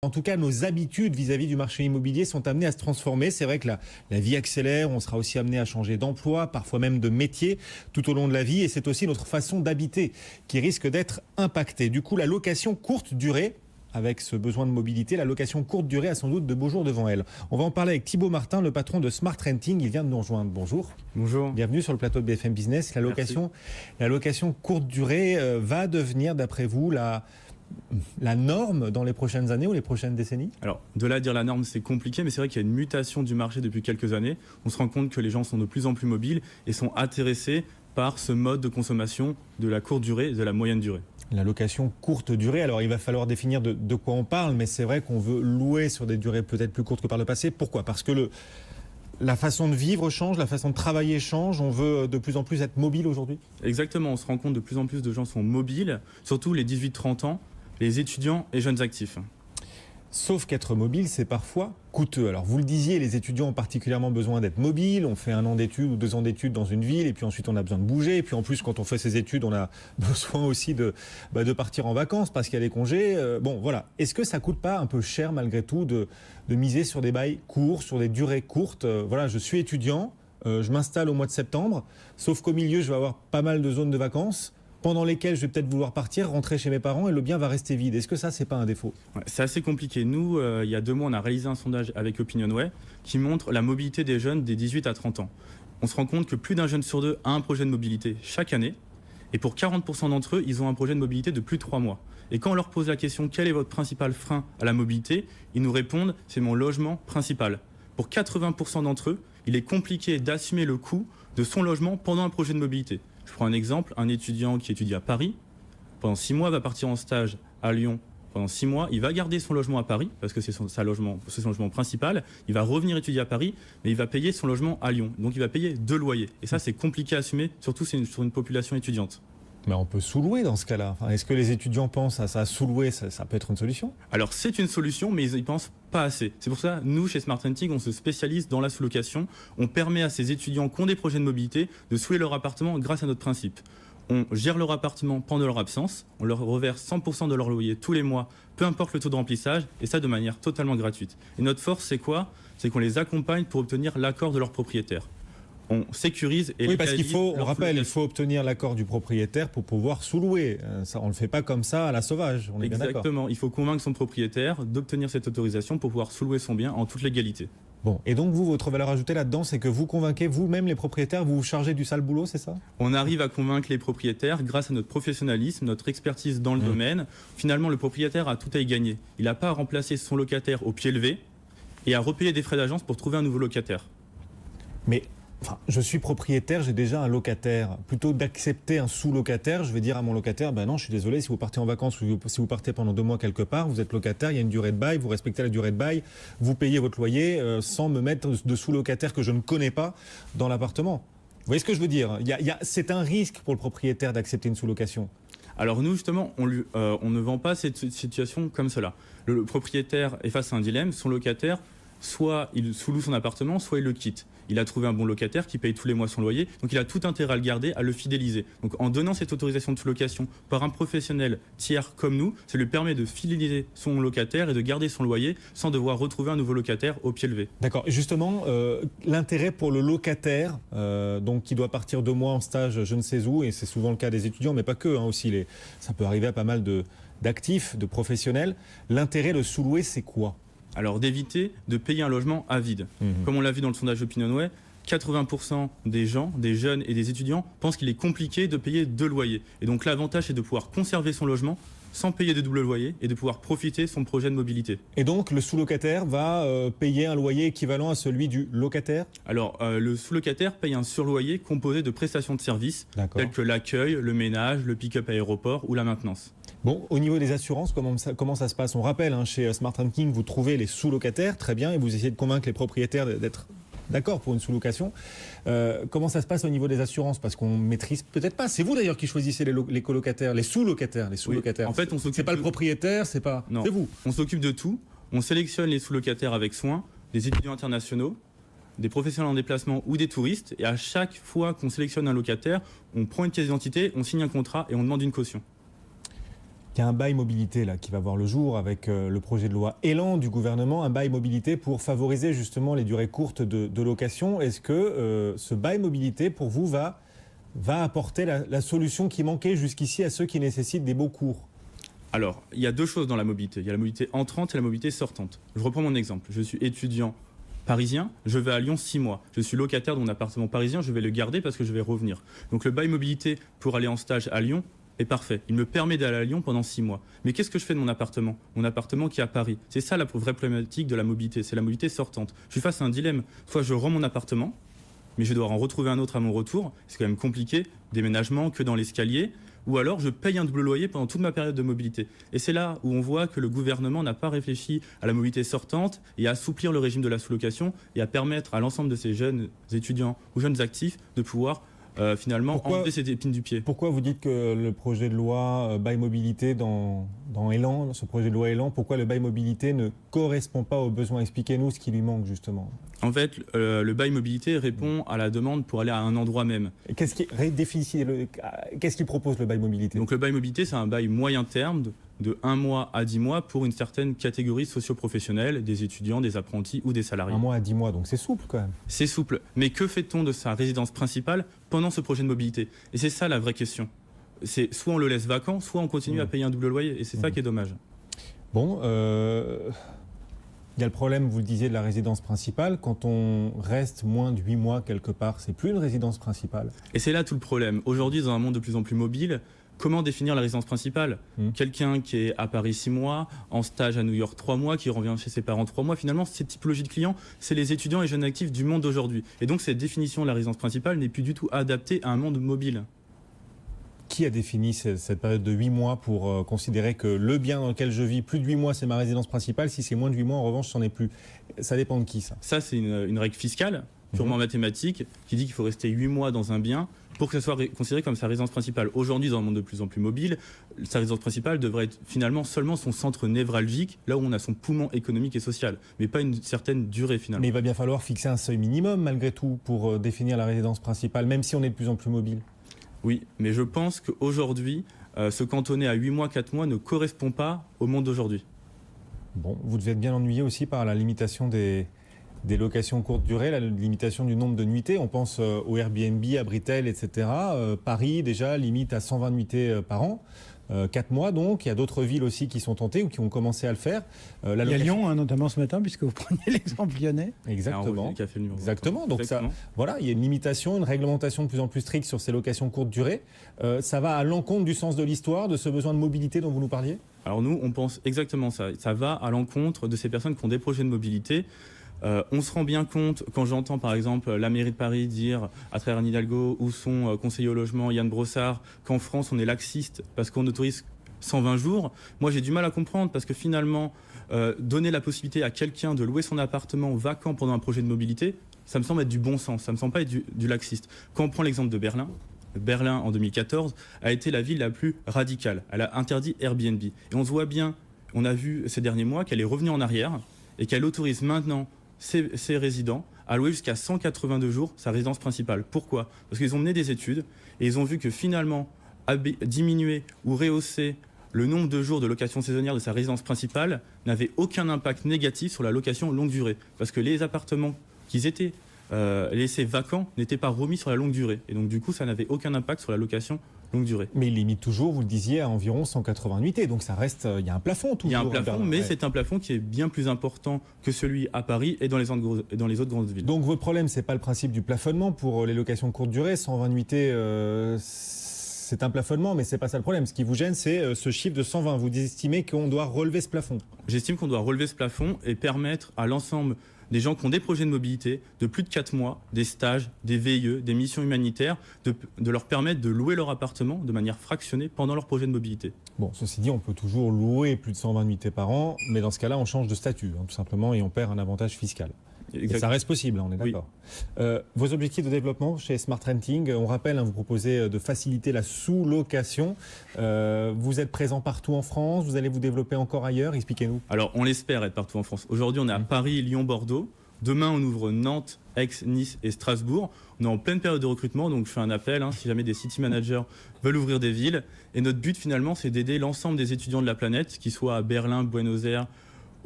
En tout cas, nos habitudes vis-à-vis du marché immobilier sont amenées à se transformer. C'est vrai que la vie accélère, on sera aussi amené à changer d'emploi, parfois même de métier tout au long de la vie. Et c'est aussi notre façon d'habiter qui risque d'être impactée. Du coup, la location courte durée, avec ce besoin de mobilité, la location courte durée a sans doute de beaux jours devant elle. On va en parler avec Thibaut Martin, le patron de Smart Renting. Il vient de nous rejoindre. Bonjour. Bonjour. Bienvenue sur le plateau de BFM Business. La location courte durée va devenir, d'après vous, la norme dans les prochaines années ou les prochaines décennies? Alors, de là à dire la norme, c'est compliqué, mais c'est vrai qu'il y a une mutation du marché depuis quelques années. On se rend compte que les gens sont de plus en plus mobiles et sont intéressés par ce mode de consommation de la courte durée et de la moyenne durée. La location courte durée, alors il va falloir définir de quoi on parle, mais c'est vrai qu'on veut louer sur des durées peut-être plus courtes que par le passé. Pourquoi? Parce que la façon de vivre change, la façon de travailler change, on veut de plus en plus être mobile aujourd'hui? Exactement, on se rend compte de plus en plus de gens sont mobiles, surtout les 18-30 ans, les étudiants et jeunes actifs. Sauf qu'être mobile, c'est parfois coûteux. Alors vous le disiez, les étudiants ont particulièrement besoin d'être mobiles. On fait 1 an d'études ou 2 ans d'études dans une ville et puis ensuite on a besoin de bouger. Et puis en plus, quand on fait ses études, on a besoin aussi de partir en vacances parce qu'il y a des congés. Bon, voilà. Est-ce que ça coûte pas un peu cher malgré tout de miser sur des bails courts, sur des durées courtes? Voilà, je suis étudiant, je m'installe au mois de septembre, sauf qu'au milieu, je vais avoir pas mal de zones de vacances pendant lesquelles je vais peut-être vouloir partir, rentrer chez mes parents et le bien va rester vide. Est-ce que ça, c'est pas un défaut? Ouais, c'est assez compliqué. Nous, il y a 2 mois, on a réalisé un sondage avec Opinionway qui montre la mobilité des jeunes des 18 à 30 ans. On se rend compte que plus d'un jeune sur 2 a un projet de mobilité chaque année. Et pour 40% d'entre eux, ils ont un projet de mobilité de plus de 3 mois. Et quand on leur pose la question, quel est votre principal frein à la mobilité, ils nous répondent, c'est mon logement principal. Pour 80% d'entre eux, il est compliqué d'assumer le coût de son logement pendant un projet de mobilité. Je prends un exemple, un étudiant qui étudie à Paris, pendant 6 mois va partir en stage à Lyon. Pendant 6 mois, il va garder son logement à Paris, parce que c'est son logement principal. Il va revenir étudier à Paris, mais il va payer son logement à Lyon. Donc il va payer 2 loyers. Et ça, c'est compliqué à assumer, surtout sur une population étudiante. Mais on peut sous-louer dans ce cas-là. Enfin, est-ce que les étudiants pensent à ça? Sous-louer, ça peut être une solution? Alors c'est une solution, mais ils n'y pensent pas assez. C'est pour ça, nous, chez Smart Renting, on se spécialise dans la sous-location. On permet à ces étudiants qui ont des projets de mobilité de sous-louer leur appartement grâce à notre principe. On gère leur appartement pendant leur absence, on leur reverse 100% de leur loyer tous les mois, peu importe le taux de remplissage, et ça de manière totalement gratuite. Et notre force, c'est quoi? C'est qu'on les accompagne pour obtenir l'accord de leur propriétaire. On sécurise et oui, parce qu'il faut, on rappelle, il faut obtenir l'accord du propriétaire pour pouvoir sous-louer. Ça, on ne le fait pas comme ça à la sauvage, on est bien d'accord. Exactement, il faut convaincre son propriétaire d'obtenir cette autorisation pour pouvoir sous-louer son bien en toute légalité. Bon, et donc vous, votre valeur ajoutée là-dedans, c'est que vous convainquez vous-même les propriétaires, vous vous chargez du sale boulot, c'est ça? On arrive à convaincre les propriétaires grâce à notre professionnalisme, notre expertise dans le domaine. Finalement, le propriétaire a tout à y gagner. Il n'a pas à remplacer son locataire au pied levé et à repayer des frais d'agence pour trouver un nouveau locataire. Mais enfin, je suis propriétaire, j'ai déjà un locataire. Plutôt d'accepter un sous-locataire, je vais dire à mon locataire, ben non, je suis désolé, si vous partez en vacances ou si vous partez pendant 2 mois quelque part, vous êtes locataire, il y a une durée de bail, vous respectez la durée de bail, vous payez votre loyer sans me mettre de sous-locataire que je ne connais pas dans l'appartement. Vous voyez ce que je veux dire? C'est un risque pour le propriétaire d'accepter une sous-location. Alors nous, justement, on ne vend pas cette situation comme cela. Le propriétaire est face à un dilemme, son locataire, soit il sous-loue son appartement, soit il le quitte. Il a trouvé un bon locataire qui paye tous les mois son loyer, donc il a tout intérêt à le garder, à le fidéliser. Donc en donnant cette autorisation de sous-location par un professionnel tiers comme nous, ça lui permet de fidéliser son locataire et de garder son loyer sans devoir retrouver un nouveau locataire au pied levé. D'accord. Et justement, l'intérêt pour le locataire, donc qui doit partir 2 mois en stage je ne sais où, et c'est souvent le cas des étudiants, mais pas que, hein, aussi, ça peut arriver à pas mal d'actifs, de professionnels. L'intérêt de sous-louer, c'est quoi? Alors d'éviter de payer un logement à vide. Comme on l'a vu dans le sondage Opinionway, 80% des gens, des jeunes et des étudiants pensent qu'il est compliqué de payer 2 loyers. Et donc l'avantage, c'est de pouvoir conserver son logement sans payer de double loyer et de pouvoir profiter de son projet de mobilité. Et donc le sous-locataire va payer un loyer équivalent à celui du locataire? Alors le sous-locataire paye un surloyer composé de prestations de services telles que l'accueil, le ménage, le pick-up à aéroport ou la maintenance. Bon, au niveau des assurances, comment ça se passe? On rappelle, hein, chez Smart Renting, vous trouvez les sous-locataires, très bien, et vous essayez de convaincre les propriétaires d'être d'accord pour une sous-location. Comment ça se passe au niveau des assurances? Parce qu'on maîtrise peut-être pas. C'est vous d'ailleurs qui choisissez les colocataires, les sous-locataires. Oui, en fait, c'est pas le propriétaire, c'est vous. On s'occupe de tout. On sélectionne les sous-locataires avec soin, des étudiants internationaux, des professionnels en déplacement ou des touristes. Et à chaque fois qu'on sélectionne un locataire, on prend une pièce d'identité, on signe un contrat et on demande une caution. Il y a un bail mobilité là, qui va voir le jour avec le projet de loi Élan du gouvernement, un bail mobilité pour favoriser justement les durées courtes de location. Est-ce que ce bail mobilité, pour vous, va apporter la solution qui manquait jusqu'ici à ceux qui nécessitent des baux courts? Alors, il y a deux choses dans la mobilité. Il y a la mobilité entrante et la mobilité sortante. Je reprends mon exemple. Je suis étudiant parisien, je vais à Lyon 6 mois. Je suis locataire de mon appartement parisien, je vais le garder parce que je vais revenir. Donc le bail mobilité pour aller en stage à Lyon est parfait. Il me permet d'aller à Lyon pendant 6 mois. Mais qu'est-ce que je fais de mon appartement? Mon appartement qui est à Paris. C'est ça la vraie problématique de la mobilité, c'est la mobilité sortante. Je suis face à un dilemme. Soit je rends mon appartement, mais je dois en retrouver un autre à mon retour. C'est quand même compliqué, déménagement, que dans l'escalier. Ou alors je paye un double loyer pendant toute ma période de mobilité. Et c'est là où on voit que le gouvernement n'a pas réfléchi à la mobilité sortante et à assouplir le régime de la sous-location et à permettre à l'ensemble de ces jeunes étudiants ou jeunes actifs de pouvoir finalement enlever cette épine du pied. Pourquoi vous dites que le projet de loi bail mobilité dans Élan, ce projet de loi Élan, pourquoi le bail mobilité ne correspond pas aux besoins? Expliquez-nous ce qui lui manque justement. En fait, le bail mobilité répond à la demande pour aller à un endroit même. Qu'est-ce qu'il propose le bail mobilité? Donc le bail mobilité, c'est un bail moyen terme de 1 mois à 10 mois pour une certaine catégorie socio-professionnelle, des étudiants, des apprentis ou des salariés. 1 mois à 10 mois, donc c'est souple quand même. C'est souple. Mais que fait-on de sa résidence principale pendant ce projet de mobilité? Et c'est ça la vraie question. C'est soit on le laisse vacant, soit on continue à payer un double loyer. Et c'est ça qui est dommage. Bon, il y a le problème, vous le disiez, de la résidence principale. Quand on reste moins de 8 mois quelque part, c'est plus une résidence principale. Et c'est là tout le problème. Aujourd'hui, dans un monde de plus en plus mobile, comment définir la résidence principale? Quelqu'un qui est à Paris 6 mois, en stage à New York 3 mois, qui revient chez ses parents 3 mois, finalement, cette typologie de clients, c'est les étudiants et jeunes actifs du monde d'aujourd'hui. Et donc, cette définition de la résidence principale n'est plus du tout adaptée à un monde mobile. Qui a défini cette période de 8 mois pour considérer que le bien dans lequel je vis, plus de 8 mois, c'est ma résidence principale? Si c'est moins de 8 mois, en revanche, c'en est plus. Ça dépend de qui, ça? Ça, c'est une règle fiscale, purement mathématique, qui dit qu'il faut rester 8 mois dans un bien pour que ça soit considéré comme sa résidence principale. Aujourd'hui, dans un monde de plus en plus mobile, sa résidence principale devrait être finalement seulement son centre névralgique, là où on a son poumon économique et social, mais pas une certaine durée finalement. Mais il va bien falloir fixer un seuil minimum, malgré tout, pour définir la résidence principale, même si on est de plus en plus mobile. Oui, mais je pense qu'aujourd'hui, se cantonner à 8 mois, 4 mois ne correspond pas au monde d'aujourd'hui. Bon, vous devez être bien ennuyé aussi par la limitation des locations courte durée, la limitation du nombre de nuitées. On pense au Airbnb, à Britel, etc. Paris, déjà, limite à 120 nuitées par an. 4 mois donc, il y a d'autres villes aussi qui sont tentées ou qui ont commencé à le faire. Il y a Lyon, notamment ce matin, puisque vous preniez l'exemple lyonnais. Exactement. Exactement. Donc exactement. Voilà, il y a une limitation, une réglementation de plus en plus stricte sur ces locations courte durée. Ça va à l'encontre du sens de l'histoire, de ce besoin de mobilité dont vous nous parliez? Alors nous, on pense exactement ça. Ça va à l'encontre de ces personnes qui ont des projets de mobilité. On se rend bien compte, quand j'entends par exemple la mairie de Paris dire à travers Anne Hidalgo ou son conseiller au logement Yann Brossard qu'en France on est laxiste parce qu'on autorise 120 jours, moi j'ai du mal à comprendre parce que finalement donner la possibilité à quelqu'un de louer son appartement vacant pendant un projet de mobilité, ça me semble être du bon sens, ça me semble pas être du laxiste. Quand on prend l'exemple de Berlin en 2014 a été la ville la plus radicale, elle a interdit Airbnb et on se voit bien, on a vu ces derniers mois qu'elle est revenue en arrière et qu'elle autorise maintenant ses résidents à louer jusqu'à 182 jours sa résidence principale. Pourquoi? Parce qu'ils ont mené des études et ils ont vu que finalement, diminuer ou rehausser le nombre de jours de location saisonnière de sa résidence principale n'avait aucun impact négatif sur la location longue durée. Parce que les appartements qui étaient laissés vacants n'étaient pas remis sur la longue durée. Et donc du coup, ça n'avait aucun impact sur la location longue durée. Mais il limite toujours, vous le disiez, à environ 180 nuitées. Donc ça reste, il y a un plafond toujours. Il y a un plafond, mais c'est un plafond qui est bien plus important que celui à Paris et dans les autres grandes villes. Donc votre problème, c'est pas le principe du plafonnement pour les locations courte durée. 120 nuitées, c'est un plafonnement, mais c'est pas ça le problème. Ce qui vous gêne, c'est ce chiffre de 120. Vous estimez qu'on doit relever ce plafond? J'estime qu'on doit relever ce plafond et permettre à l'ensemble des gens qui ont des projets de mobilité de plus de 4 mois, des stages, des VIE, des missions humanitaires, de leur permettre de louer leur appartement de manière fractionnée pendant leur projet de mobilité. Bon, ceci dit, on peut toujours louer plus de 120 nuitées par an, mais dans ce cas-là, on change de statut, tout simplement, et on perd un avantage fiscal. Et ça reste possible, on est d'accord. Oui. Vos objectifs de développement chez Smart Renting, on rappelle, vous proposez de faciliter la sous-location. Vous êtes présent partout en France, vous allez vous développer encore ailleurs, expliquez-nous. Alors, on l'espère être partout en France. Aujourd'hui, on est à Paris, Lyon, Bordeaux. Demain, on ouvre Nantes, Aix, Nice et Strasbourg. On est en pleine période de recrutement, donc je fais un appel si jamais des city managers veulent ouvrir des villes. Et notre but, finalement, c'est d'aider l'ensemble des étudiants de la planète, qu'ils soient à Berlin, Buenos Aires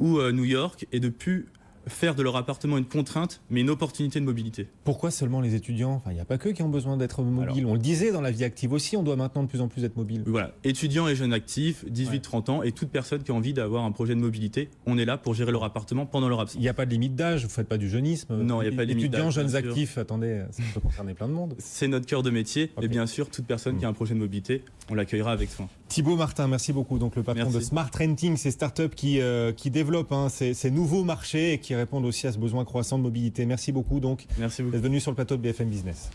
ou New York, et de plus faire de leur appartement une contrainte, mais une opportunité de mobilité. Pourquoi seulement les étudiants? Enfin, il n'y a pas qu'eux qui ont besoin d'être mobiles. On le disait dans la vie active aussi, on doit maintenant de plus en plus être mobile. Voilà, étudiants et jeunes actifs, 18-30 ans, et toute personne qui a envie d'avoir un projet de mobilité, on est là pour gérer leur appartement pendant leur absence. Il n'y a pas de limite d'âge, vous ne faites pas du jeunisme. Non, il n'y a pas de limite d'âge. Étudiants, jeunes bien sûr. actifs, attendez, ça peut concerner plein de monde. C'est notre cœur de métier, Ok. et bien sûr, toute personne qui a un projet de mobilité, on l'accueillera avec soin. Thibaut Martin, merci beaucoup. Donc le patron Merci. de Smart Renting, ces startups qui développent ces nouveaux marchés et qui répondent aussi à ce besoin croissant de mobilité. Merci beaucoup donc Merci beaucoup. d'être venu sur le plateau de BFM Business.